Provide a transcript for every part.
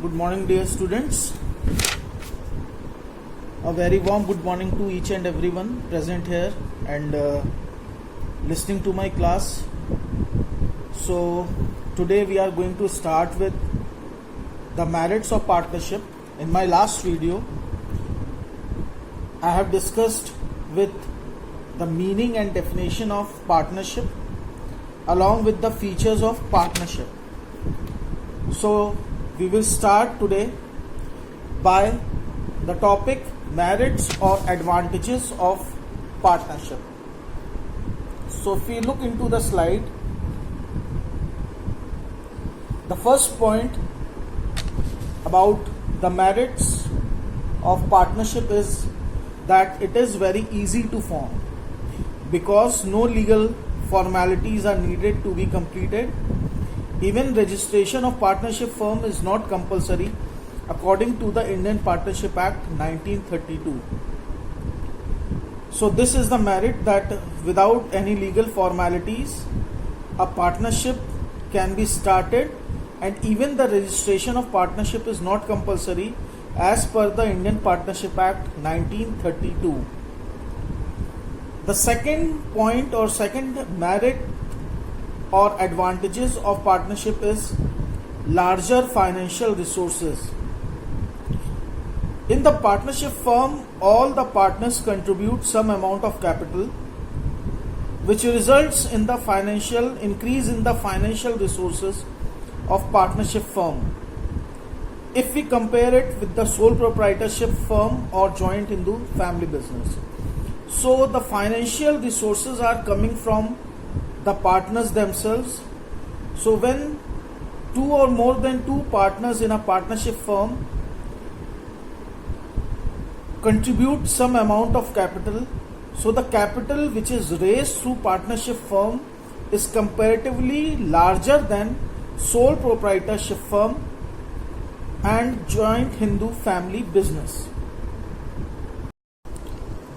Good morning, dear students. A very warm good morning to each and everyone present here and listening to my class. So, today we are going to start with the merits of partnership. In my last video, I have discussed with the meaning and definition of partnership along with the features of partnership. So, we will start today by the topic merits or advantages of partnership. So if we look into the slide, the first point about the merits of partnership is that it is very easy to form because no legal formalities are needed to be completed. Even registration of partnership firm is not compulsory according to the Indian Partnership Act 1932. So this is the merit that without any legal formalities, a partnership can be started, and even the registration of partnership is not compulsory as per the Indian Partnership Act 1932. The second point or second merit or advantages of partnership is larger financial resources. In the partnership firm, all the partners contribute some amount of capital, which results in the financial increase in the financial resources of partnership firm. If we compare it with the sole proprietorship firm or joint Hindu family business, so the financial resources are coming from the partners themselves. So when two or more than two partners in a partnership firm contribute some amount of capital, so the capital which is raised through partnership firm is comparatively larger than sole proprietorship firm and joint Hindu family business.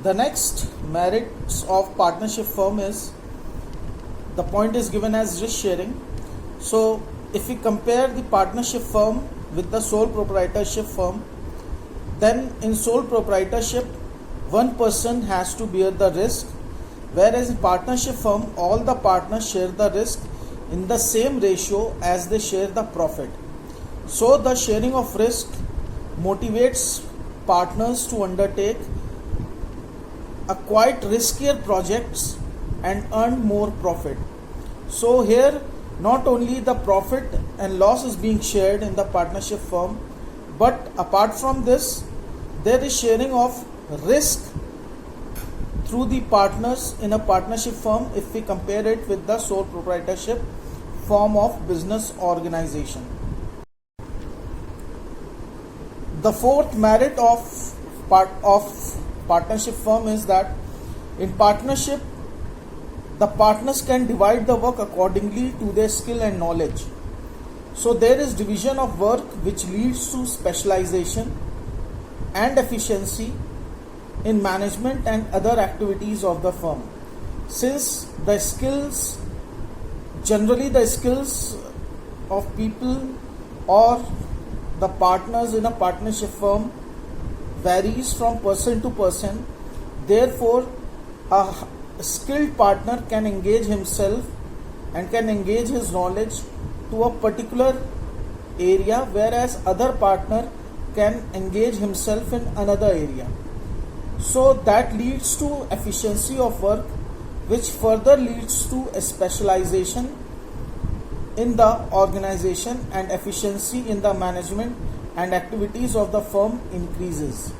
The next merits of partnership firm is, the point is given as risk sharing. So if we compare the partnership firm with the sole proprietorship firm, then in sole proprietorship one person has to bear the risk, whereas in partnership firm all the partners share the risk in the same ratio as they share the profit. So the sharing of risk motivates partners to undertake a quite riskier projects and earn more profit. So here not only the profit and loss is being shared in the partnership firm, but apart from this there is sharing of risk through the partners in a partnership firm if we compare it with the sole proprietorship form of business organization. The fourth merit of partnership firm is that in partnership the partners can divide the work accordingly to their skill and knowledge. So there is division of work which leads to specialization and efficiency in management and other activities of the firm. Since the skills, generally the skills of people or the partners in a partnership firm varies from person to person, therefore a skilled partner can engage himself and can engage his knowledge to a particular area, whereas other partner can engage himself in another area. So that leads to efficiency of work, which further leads to a specialization in the organization, and efficiency in the management and activities of the firm increases.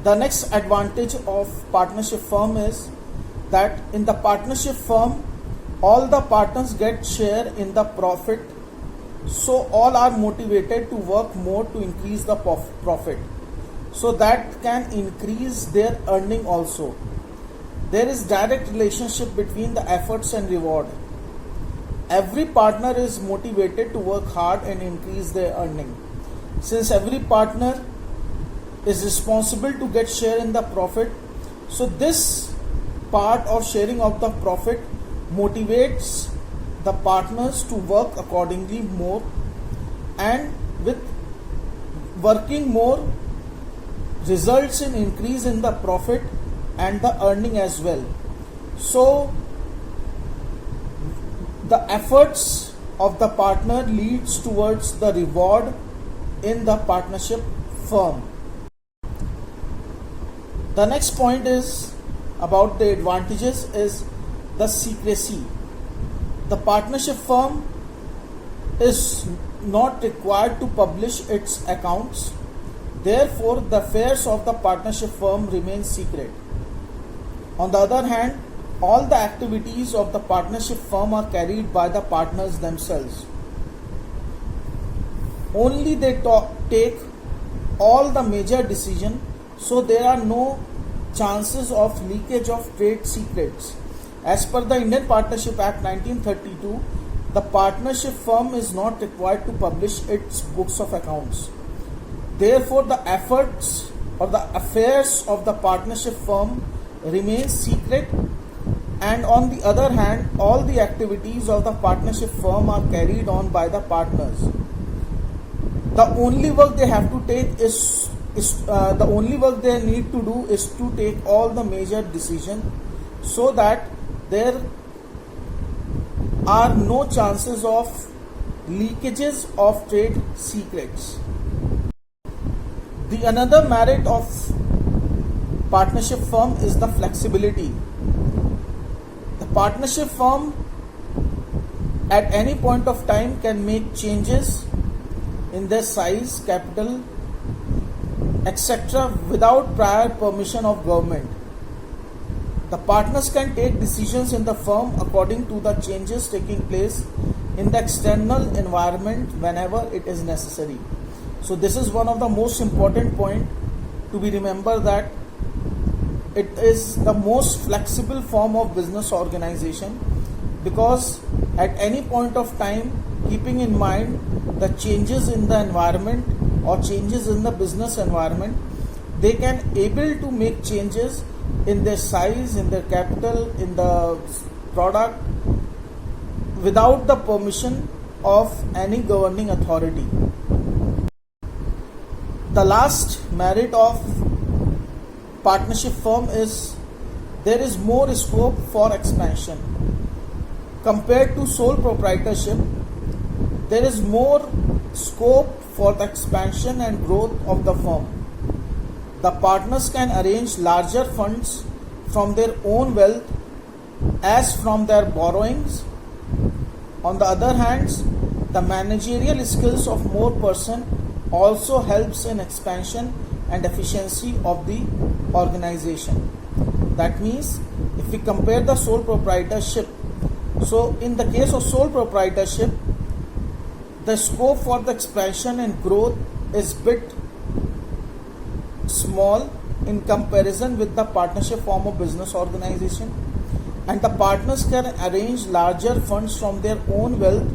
The next advantage of partnership firm is that in the partnership firm all the partners get share in the profit, so all are motivated to work more to increase the profit, so that can increase their earning also. There is direct relationship between the efforts and reward. Every partner is motivated to work hard and increase their earning. Since every partner is responsible to get share in the profit, so this part of sharing of the profit motivates the partners to work accordingly more, and with working more results in increase in the profit and the earning as well. So the efforts of the partner leads towards the reward in the partnership firm. The next point is about the advantages is the secrecy. The partnership firm is not required to publish its accounts. Therefore, the affairs of the partnership firm remain secret. On the other hand, all the activities of the partnership firm are carried by the partners themselves. Only they take all the major decisions, so there are no chances of leakage of trade secrets. As per the Indian Partnership Act 1932, the partnership firm is not required to publish its books of accounts. Therefore, the efforts or the affairs of the partnership firm remain secret, and on the other hand, all the activities of the partnership firm are carried on by the partners. The only work they have to take is the only work they need to do is to take all the major decisions, so that there are no chances of leakages of trade secrets. The another merit of partnership firm is the flexibility. The partnership firm at any point of time can make changes in their size, capital, etc. without prior permission of government. The partners can take decisions in the firm according to the changes taking place in the external environment whenever it is necessary. So this is one of the most important point to be remembered, that it is the most flexible form of business organization, because at any point of time, keeping in mind the changes in the environment or changes in the business environment, they can able to make changes in their size, in their capital, in the product without the permission of any governing authority. The last merit of partnership firm is there is more scope for expansion. Compared to sole proprietorship, there is more scope for the expansion and growth of the firm. The partners can arrange larger funds from their own wealth as from their borrowings. On the other hand, the managerial skills of more person also helps in expansion and efficiency of the organization. That means if we compare the sole proprietorship, so in the case of sole proprietorship, the scope for the expansion and growth is bit small in comparison with the partnership form of business organization, and the partners can arrange larger funds from their own wealth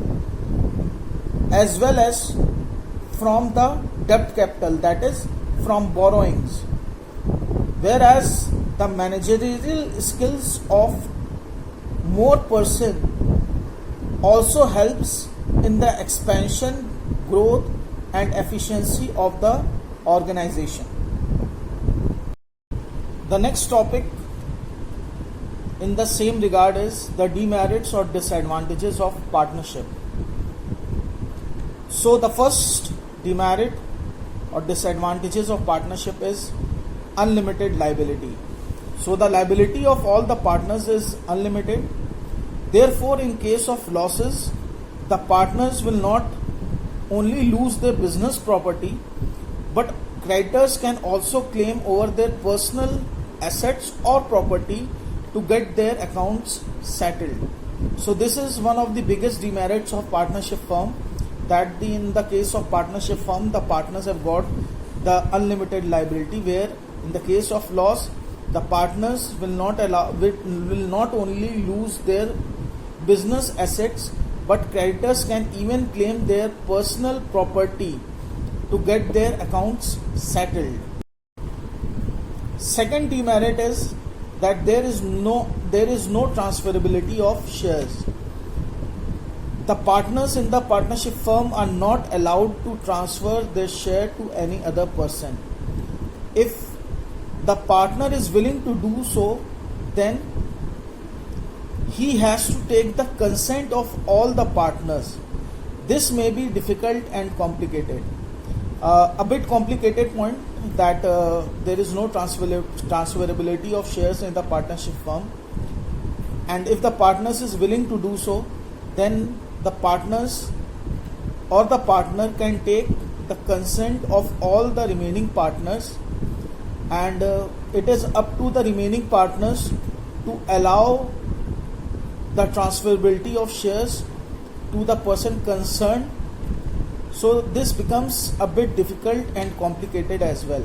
as well as from the debt capital, that is from borrowings, whereas the managerial skills of more person also helps in the expansion, growth and efficiency of the organization. The next topic in the same regard is the demerits or disadvantages of partnership. So the first demerit or disadvantages of partnership is unlimited liability. So the liability of all the partners is unlimited. Therefore, in case of losses, the partners will not only lose their business property, but creditors can also claim over their personal assets or property to get their accounts settled. So this is one of the biggest demerits of partnership firm, that in the case of partnership firm, the partners have got the unlimited liability, where in the case of loss, the partners will not only lose their business assets, but creditors can even claim their personal property to get their accounts settled. Second demerit is that there is no transferability of shares. the partners in the partnership firm are not allowed to transfer their share to any other person. If the partner is willing to do so, then he has to take the consent of all the partners. This may be difficult and complicated. A bit complicated point that there is no transferability of shares in the partnership firm, and if the partners is willing to do so, then the partners or the partner can take the consent of all the remaining partners, and it is up to the remaining partners to allow the transferability of shares to the person concerned. So this becomes a bit difficult and complicated as well.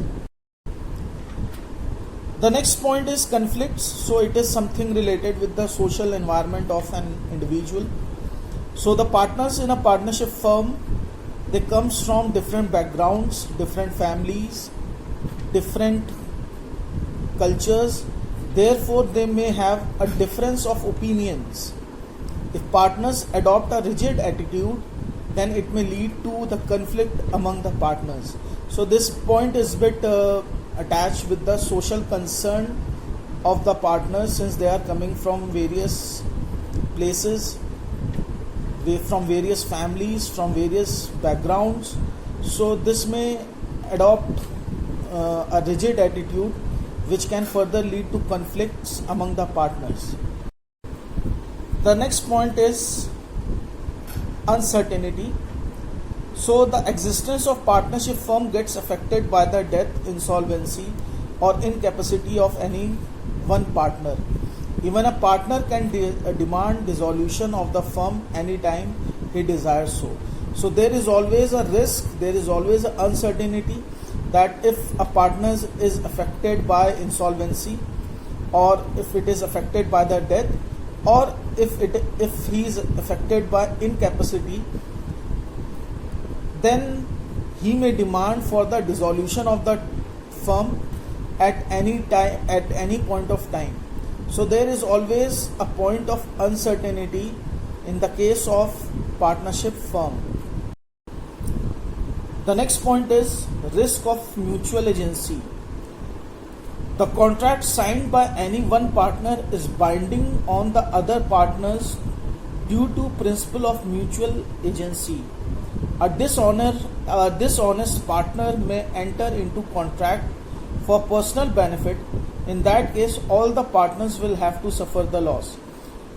The next point is conflicts. So it is something related with the social environment of an individual. So the partners in a partnership firm, they comes from different backgrounds, different families, different cultures. Therefore, they may have a difference of opinions. If partners adopt a rigid attitude, then it may lead to the conflict among the partners. So this point is bit attached with the social concern of the partners, since they are coming from various places, from various families, from various backgrounds. So this may adopt a rigid attitude, which can further lead to conflicts among the partners. The next point is uncertainty. So the existence of partnership firm gets affected by the death, insolvency, or incapacity of any one partner. Even a partner can demand dissolution of the firm anytime he desires so. So there is always a risk, there is always an uncertainty that if a partner is affected by insolvency, or if it is affected by the death, or if he is affected by incapacity, then he may demand for the dissolution of the firm at any time, at any point of time. So there is always a point of uncertainty in the case of partnership firm. The next point is risk of mutual agency. The contract signed by any one partner is binding on the other partners due to principle of mutual agency. A dishonest partner may enter into contract for personal benefit. In that case, all the partners will have to suffer the loss.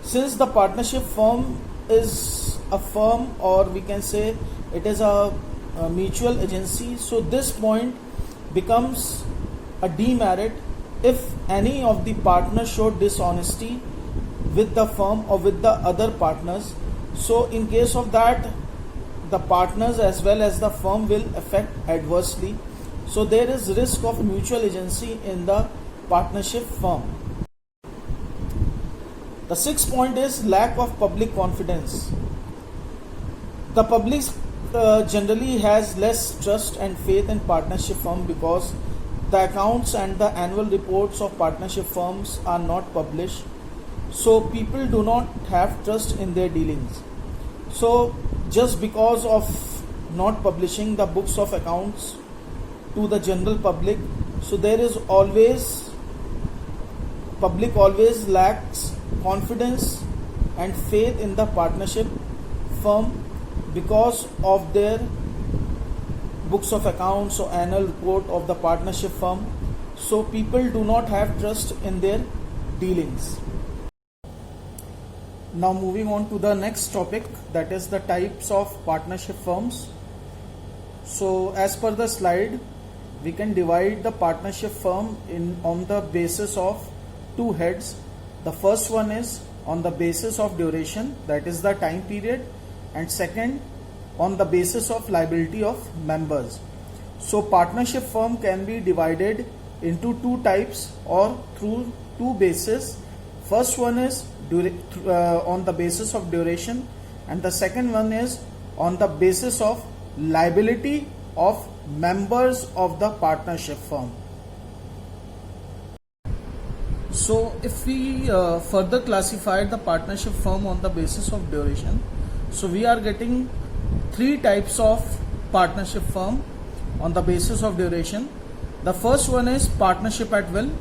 Since the partnership firm is a firm, or we can say it is a mutual agency, so this point becomes a demerit if any of the partners show dishonesty with the firm or with the other partners. So in case of that, the partners as well as the firm will affect adversely. So there is risk of mutual agency in the partnership firm. The sixth point is lack of public confidence. The public generally has less trust and faith in partnership firm because the accounts and the annual reports of partnership firms are not published. So people do not have trust in their dealings. So just because of not publishing the books of accounts to the general public, so there is always, public always lacks confidence and faith in the partnership firm because of their books of accounts or annual report of the partnership firm. So people do not have trust in their dealings. Now moving on to the next topic, that is the types of partnership firms. So as per the slide, we can divide the partnership firm on the basis of two heads. The first one is on the basis of duration, that is the time period, and second on the basis of liability of members. So partnership firm can be divided into two types or through two bases. First one is on the basis of duration, and the second one is on the basis of liability of members of the partnership firm. So if we further classify the partnership firm on the basis of duration, So we are getting three types of partnership firm on the basis of duration. The first one is partnership at will,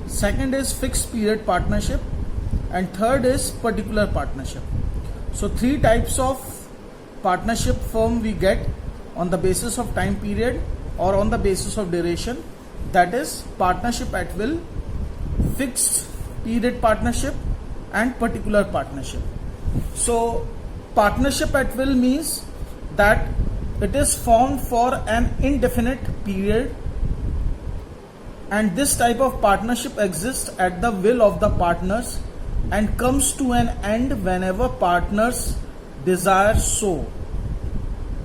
second is fixed period partnership, and third is particular partnership. So three types of partnership firm we get on the basis of time period or on the basis of duration, that is partnership at will, fixed period partnership, and particular partnership. So partnership at will means that it is formed for an indefinite period, and this type of partnership exists at the will of the partners and comes to an end whenever partners desire so.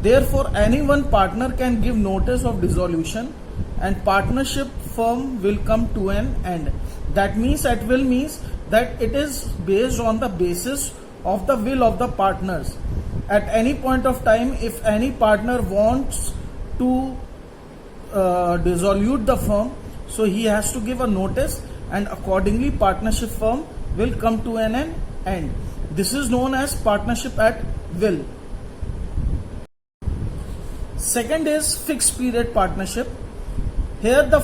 Therefore, any one partner can give notice of dissolution and partnership firm will come to an end. That means at will means that it is based on the basis of the will of the partners. At any point of time, if any partner wants to dissolve the firm, so he has to give a notice and accordingly partnership firm will come to an end. This is known as partnership at will. Second is fixed period partnership. Here the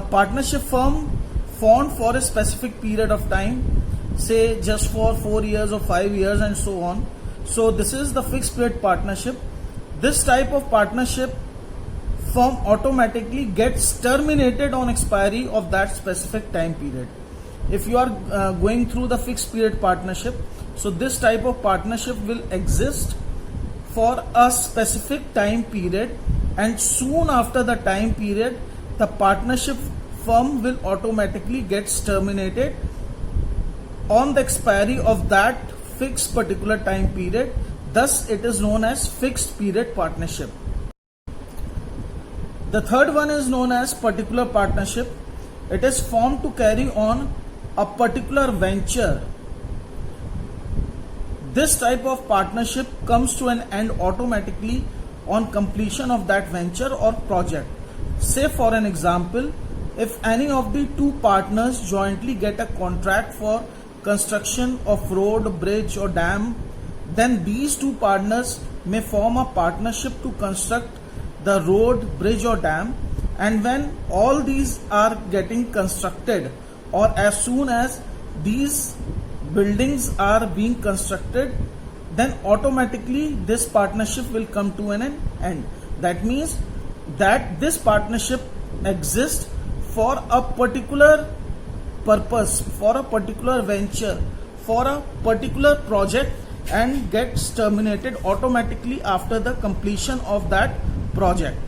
partnership firm formed for a specific period of time, say just for 4 years or 5 years and so on. So this is the fixed period partnership. This type of partnership firm automatically gets terminated on expiry of that specific time period. If you are going through the fixed period partnership, so this type of partnership will exist for a specific time period, and soon after the time period the partnership firm will automatically gets terminated on the expiry of that fixed particular time period. Thus it is known as fixed period partnership. The third one is known as particular partnership. It is formed to carry on a particular venture. This type of partnership comes to an end automatically on completion of that venture or project. Say for an example, if any of the two partners jointly get a contract for construction of road, bridge or dam, then these two partners may form a partnership to construct the road, bridge or dam, and when all these are getting constructed or as soon as these buildings are being constructed, then automatically this partnership will come to an end. That means that this partnership exists for a particular purpose, for a particular venture, for a particular project, and gets terminated automatically after the completion of that project.